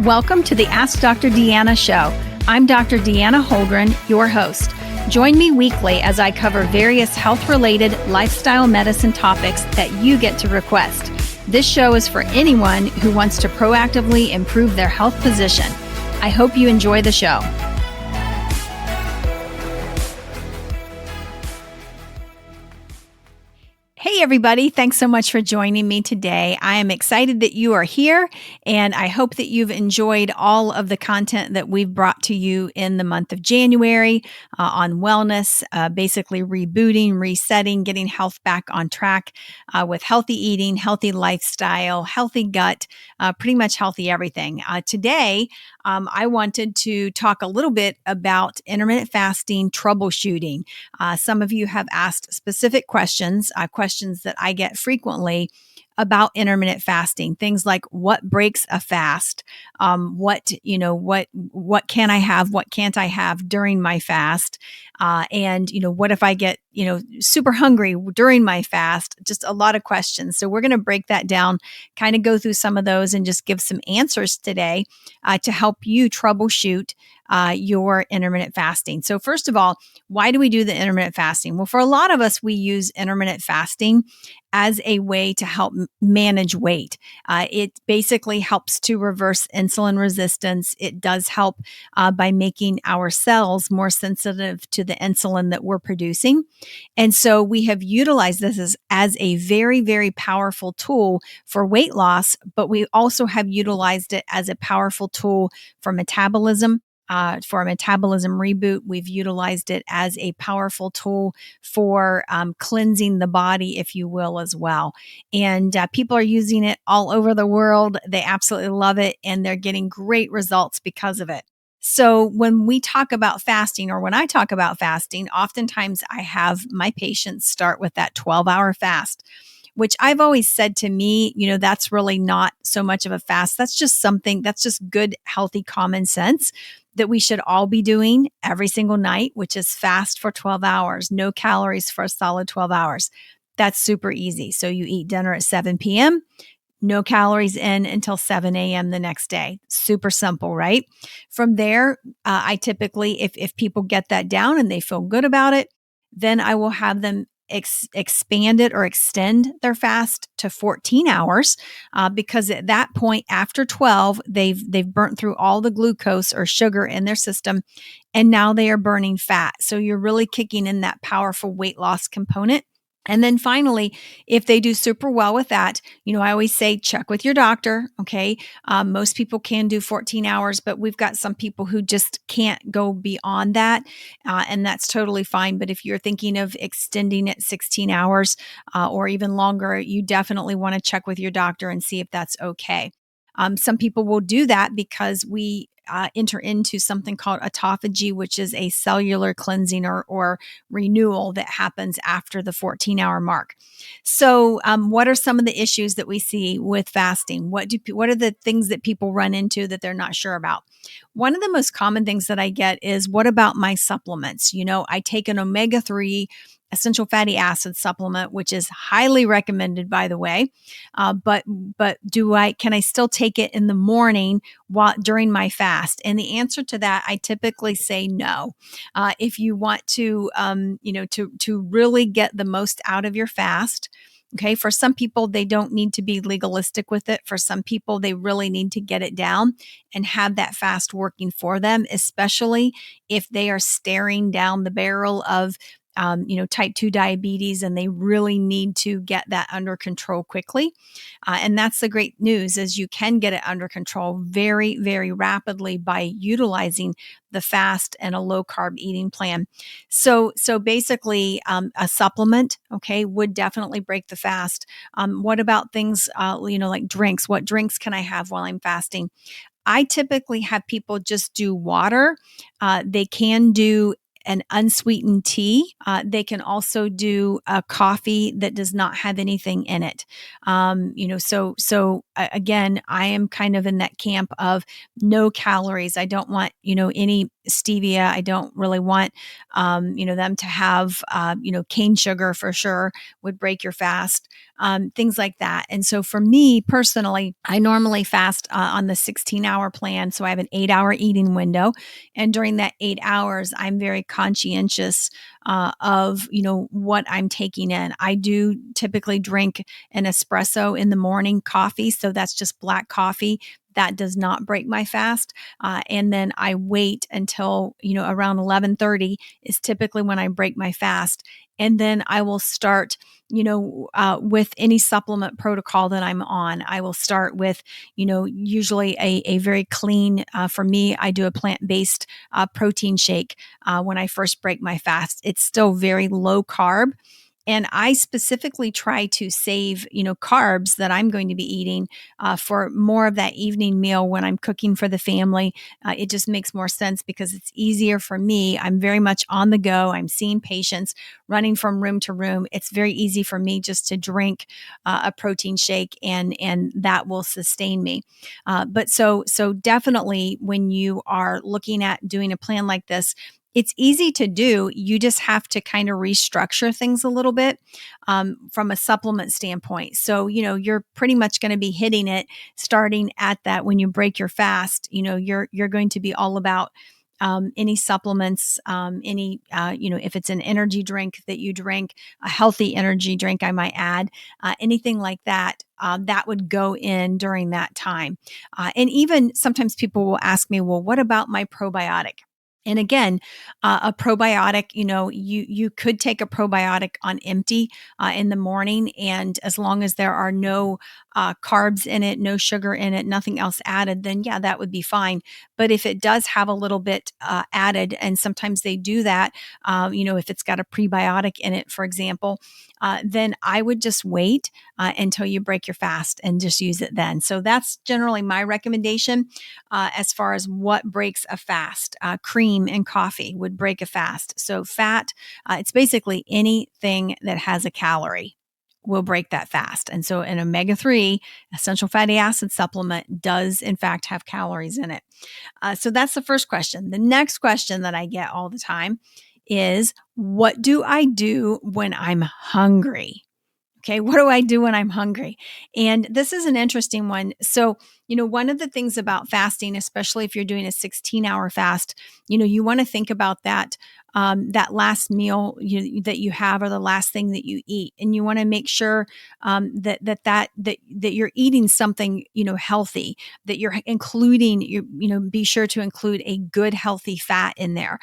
Welcome to the Ask Dr. Deanna show. I'm Dr. Deanna Holgren, your host. Join me weekly as I cover various health-related lifestyle medicine topics that you get to request. This show is for anyone who wants to proactively improve their health position. I hope you enjoy the show. Hey, everybody. Thanks so much for joining me today. I am excited that you are here, and I hope that you've enjoyed all of the content that we've brought to you in the month of January on wellness, basically rebooting, resetting, getting health back on track with healthy eating, healthy lifestyle, healthy gut, pretty much healthy everything. Today, I wanted to talk a little bit about intermittent fasting troubleshooting. Some of you have asked specific questions that I get frequently about intermittent fasting. Things like what breaks a fast, what can I have, what can't I have during my fast, and what if I get super hungry during my fast? Just a lot of questions. So we're going to break that down, kind of go through some of those, and just give some answers today to help you troubleshoot your intermittent fasting. So first of all, why do we do the intermittent fasting? Well, for a lot of us, we use intermittent fasting as a way to help manage weight. It basically helps to reverse insulin resistance. It does help by making our cells more sensitive to the insulin that we're producing. And so we have utilized this as a very, very powerful tool for weight loss, but we also have utilized it as a powerful tool for metabolism. For a metabolism reboot, we've utilized it as a powerful tool for cleansing the body, if you will, as well. And people are using it all over the world. They absolutely love it, and they're getting great results because of it. So when we talk about fasting, or when I talk about fasting, oftentimes I have my patients start with that 12-hour fast, which I've always said to me, that's really not so much of a fast. That's just good, healthy, common sense that we should all be doing every single night, which is fast for 12 hours, no calories for a solid 12 hours. That's super easy. So you eat dinner at 7 p.m., no calories in until 7 a.m. the next day. Super simple, right? From there, I typically, if people get that down and they feel good about it, then I will have them expand it or extend their fast to 14 hours because at that point, after 12, they've burnt through all the glucose or sugar in their system, and now they are burning fat. So you're really kicking in that powerful weight loss component. And then finally, if they do super well with that, I always say check with your doctor. Okay. Most people can do 14 hours, but we've got some people who just can't go beyond that. And that's totally fine. But if you're thinking of extending it 16 hours or even longer, you definitely want to check with your doctor and see if that's okay. Some people will do that because we enter into something called autophagy, which is a cellular cleansing or renewal that happens after the 14-hour mark. So what are some of the issues that we see with fasting? What are the things that people run into that they're not sure about? One of the most common things that I get is, what about my supplements? I take an omega-3 essential fatty acid supplement, which is highly recommended, by the way. But can I still take it in the morning during my fast? And the answer to that, I typically say no. If you want to really get the most out of your fast. Okay. For some people, they don't need to be legalistic with it. For some people, they really need to get it down and have that fast working for them, especially if they are staring down the barrel of type 2 diabetes, and they really need to get that under control quickly. And that's the great news, is you can get it under control very, very rapidly by utilizing the fast and a low carb eating plan. So basically, a supplement, okay, would definitely break the fast. What about things, like drinks? What drinks can I have while I'm fasting? I typically have people just do water. They can do an unsweetened tea. They can also do a coffee that does not have anything in it. Again, I am kind of in that camp of no calories. I don't want, any stevia. I don't really want, them to have, cane sugar for sure would break your fast, things like that. And so for me personally, I normally fast on the 16-hour plan. So I have an 8-hour eating window. And during that 8 hours, I'm very conscientious of, what I'm taking in. I do typically drink an espresso in the morning coffee. So that's just black coffee. That does not break my fast. And then I wait until, around 11:30 is typically when I break my fast. And then I will start, with any supplement protocol that I'm on. I will start with, usually a very clean, for me, I do a plant-based protein shake when I first break my fast. It's still very low carb. And I specifically try to save, carbs that I'm going to be eating for more of that evening meal when I'm cooking for the family. It just makes more sense because it's easier for me. I'm very much on the go. I'm seeing patients, running from room to room. It's very easy for me just to drink a protein shake, and that will sustain me. But definitely when you are looking at doing a plan like this, it's easy to do. You just have to kind of restructure things a little bit from a supplement standpoint. So, you're pretty much going to be hitting it starting at that when you break your fast. You're going to be all about any supplements, if it's an energy drink that you drink, a healthy energy drink, I might add, anything like that. That would go in during that time. And even sometimes people will ask me, well, what about my probiotic? And again, a probiotic, you could take a probiotic on empty in the morning, and as long as there are no carbs in it, no sugar in it, nothing else added, then yeah, that would be fine. But if it does have a little bit added, and sometimes they do that, if it's got a prebiotic in it, for example, then I would just wait until you break your fast and just use it then. So that's generally my recommendation as far as what breaks a fast. Cream and coffee would break a fast. So fat, it's basically anything that has a calorie will break that fast. And so an omega-3 essential fatty acid supplement does in fact have calories in it. So that's the first question. The next question that I get all the time is, what do I do when I'm hungry? Okay, what do I do when I'm hungry? And this is an interesting one. So, one of the things about fasting, especially if you're doing a 16-hour fast, you want to think about that last meal that you have, or the last thing that you eat, and you want to make sure that you're eating something healthy, that you're including be sure to include a good healthy fat in there.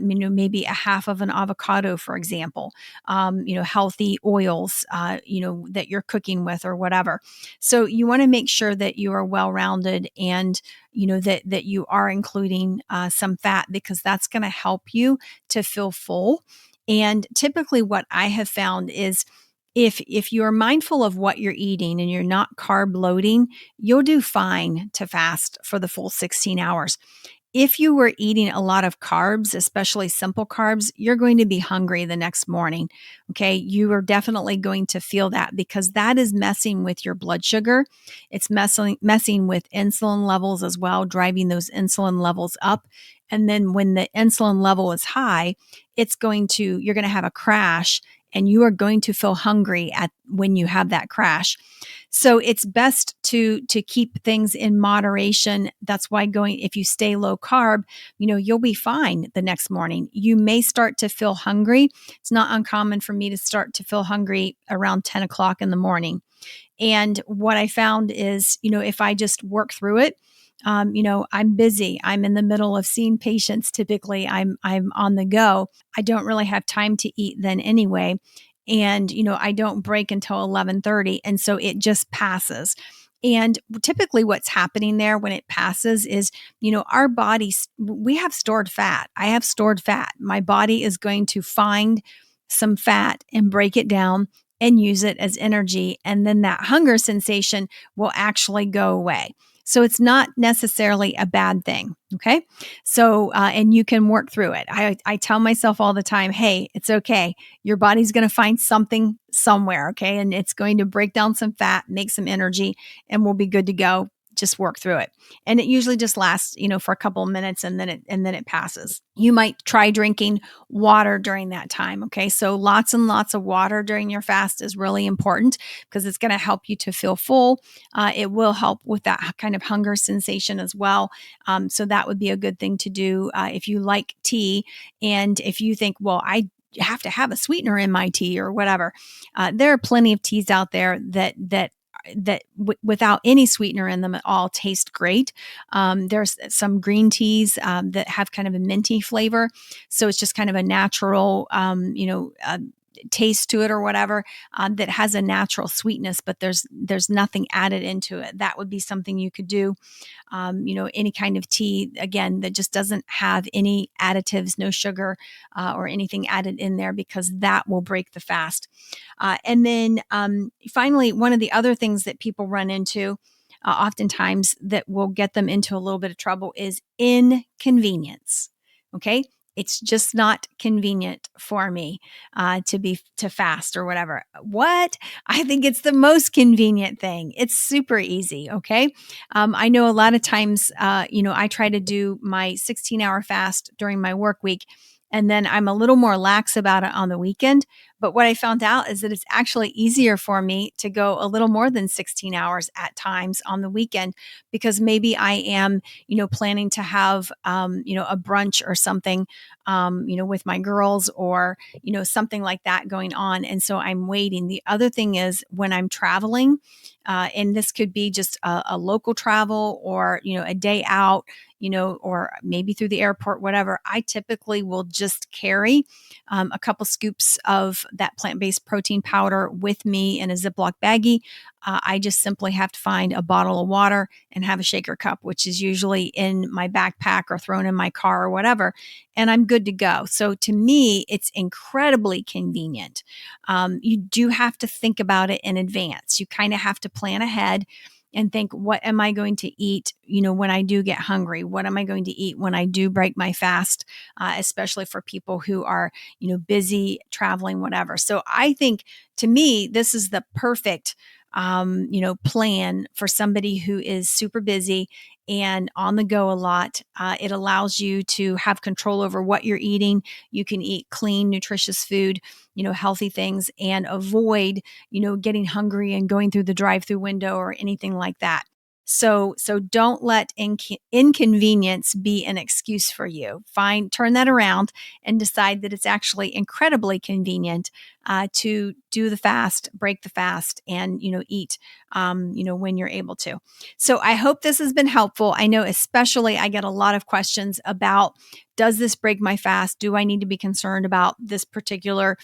Maybe a half of an avocado, for example. Healthy oils, that you're cooking with or whatever. So you want to make sure that you are well-rounded, and that you are including some fat, because that's going to help you to feel full. And typically what I have found is, if you're mindful of what you're eating and you're not carb loading, you'll do fine to fast for the full 16 hours. If you were eating a lot of carbs, especially simple carbs, you're going to be hungry the next morning. Okay. You are definitely going to feel that, because that is messing with your blood sugar. It's messing with insulin levels as well, driving those insulin levels up. And then when the insulin level is high, you're going to have a crash, and you are going to feel hungry when you have that crash. So it's best to keep things in moderation. That's why if you stay low carb, you'll be fine the next morning. You may start to feel hungry. It's not uncommon for me to start to feel hungry around 10 o'clock in the morning. And what I found is, if I just work through it, I'm busy. I'm in the middle of seeing patients. Typically I'm on the go. I don't really have time to eat then anyway. And, I don't break until 11:30. And so it just passes. And typically what's happening there when it passes is, our bodies, we have stored fat. I have stored fat. My body is going to find some fat and break it down and use it as energy. And then that hunger sensation will actually go away. So it's not necessarily a bad thing. Okay. So, and you can work through it. I tell myself all the time, hey, it's okay. Your body's going to find something somewhere. Okay. And it's going to break down some fat, make some energy, and we'll be good to go. Just work through it. And it usually just lasts, for a couple of minutes, and then it passes. You might try drinking water during that time. Okay. So lots and lots of water during your fast is really important because it's going to help you to feel full. It will help with that kind of hunger sensation as well. So that would be a good thing to do if you like tea. And if you think, well, I have to have a sweetener in my tea or whatever, there are plenty of teas out there that without any sweetener in them at all taste great. There's some green teas that have kind of a minty flavor. So it's just kind of a natural, taste to it or whatever, that has a natural sweetness, but there's nothing added into it. That would be something you could do. Any kind of tea, again, that just doesn't have any additives, no sugar or anything added in there, because that will break the fast. And then finally, one of the other things that people run into oftentimes that will get them into a little bit of trouble is inconvenience. Okay. It's just not convenient for me to fast or whatever. What? I think it's the most convenient thing. It's super easy. Okay. I know a lot of times, I try to do my 16-hour fast during my work week, and then I'm a little more lax about it on the weekend. But what I found out is that it's actually easier for me to go a little more than 16 hours at times on the weekend, because maybe I am, planning to have, a brunch or something, with my girls, or, something like that going on. And so I'm waiting. The other thing is when I'm traveling, and this could be just a local travel, or, a day out, or maybe through the airport, whatever, I typically will just carry a couple scoops of that plant-based protein powder with me in a Ziploc baggie. I just simply have to find a bottle of water and have a shaker cup, which is usually in my backpack or thrown in my car or whatever, and I'm good to go. So to me, it's incredibly convenient. You do have to think about it in advance. You kind of have to plan ahead and think, what am I going to eat, when I do get hungry? What am I going to eat when I do break my fast, especially for people who are, busy traveling, whatever. So I think, to me, this is the perfect, plan for somebody who is super busy and on the go a lot. It allows you to have control over what you're eating. You can eat clean, nutritious food, healthy things, and avoid, getting hungry and going through the drive-through window or anything like that. So don't let inconvenience be an excuse for you. Turn that around and decide that it's actually incredibly convenient to do the fast, break the fast, and eat when you're able to. So I hope this has been helpful. I know especially I get a lot of questions about, does this break my fast? Do I need to be concerned about this particular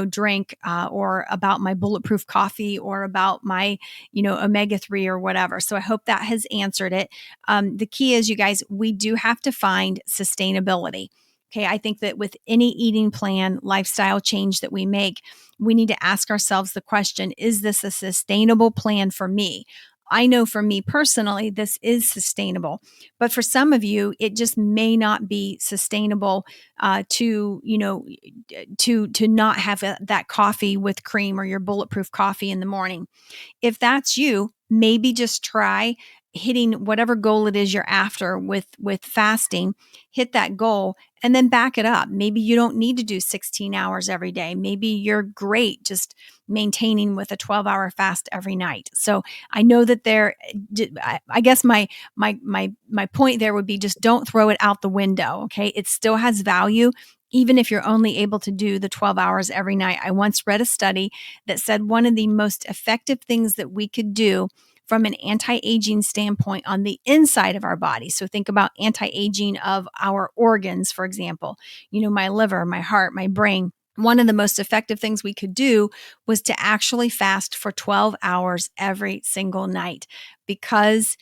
drink, or about my bulletproof coffee, or about my, omega-3 or whatever. So I hope that has answered it. The key is, you guys, we do have to find sustainability. Okay. I think that with any eating plan, lifestyle change that we make, we need to ask ourselves the question, is this a sustainable plan for me? I know for me personally, this is sustainable, but for some of you, it just may not be sustainable to not have that coffee with cream or your bulletproof coffee in the morning. If that's you, maybe just try hitting whatever goal it is you're after with fasting. Hit that goal and then back it up. Maybe you don't need to do 16 hours every day. Maybe you're great just maintaining with a 12-hour fast every night. So I know that I guess my point there would be, just don't throw it out the window. Okay. It still has value, even if you're only able to do the 12 hours every night. I once read a study that said one of the most effective things that we could do from an anti-aging standpoint on the inside of our body. So think about anti-aging of our organs, for example, my liver, my heart, my brain. One of the most effective things we could do was to actually fast for 12 hours every single night, because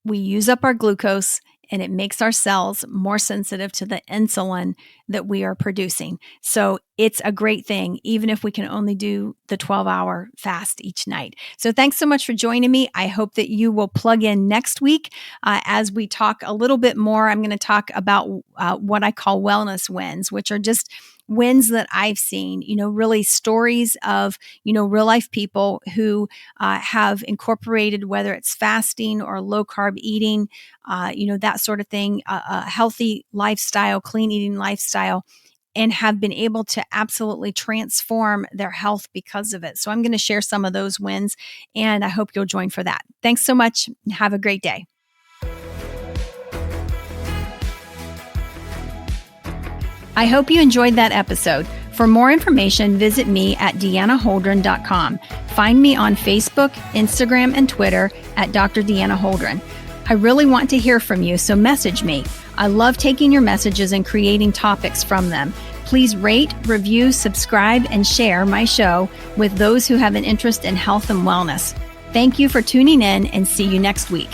we use up our glucose and it makes our cells more sensitive to the insulin that we are producing. So it's a great thing, even if we can only do the 12-hour fast each night. So thanks so much for joining me. I hope that you will plug in next week as we talk a little bit more. I'm going to talk about what I call wellness wins, which are just wins that I've seen, really stories of, real life people who have incorporated, whether it's fasting or low carb eating, that sort of thing, a healthy lifestyle, clean eating lifestyle, and have been able to absolutely transform their health because of it. So I'm going to share some of those wins, and I hope you'll join for that. Thanks so much. Have a great day. I hope you enjoyed that episode. For more information, visit me at deannaholdren.com. Find me on Facebook, Instagram, and Twitter at Dr. Deanna Holdren. I really want to hear from you, so message me. I love taking your messages and creating topics from them. Please rate, review, subscribe, and share my show with those who have an interest in health and wellness. Thank you for tuning in, and see you next week.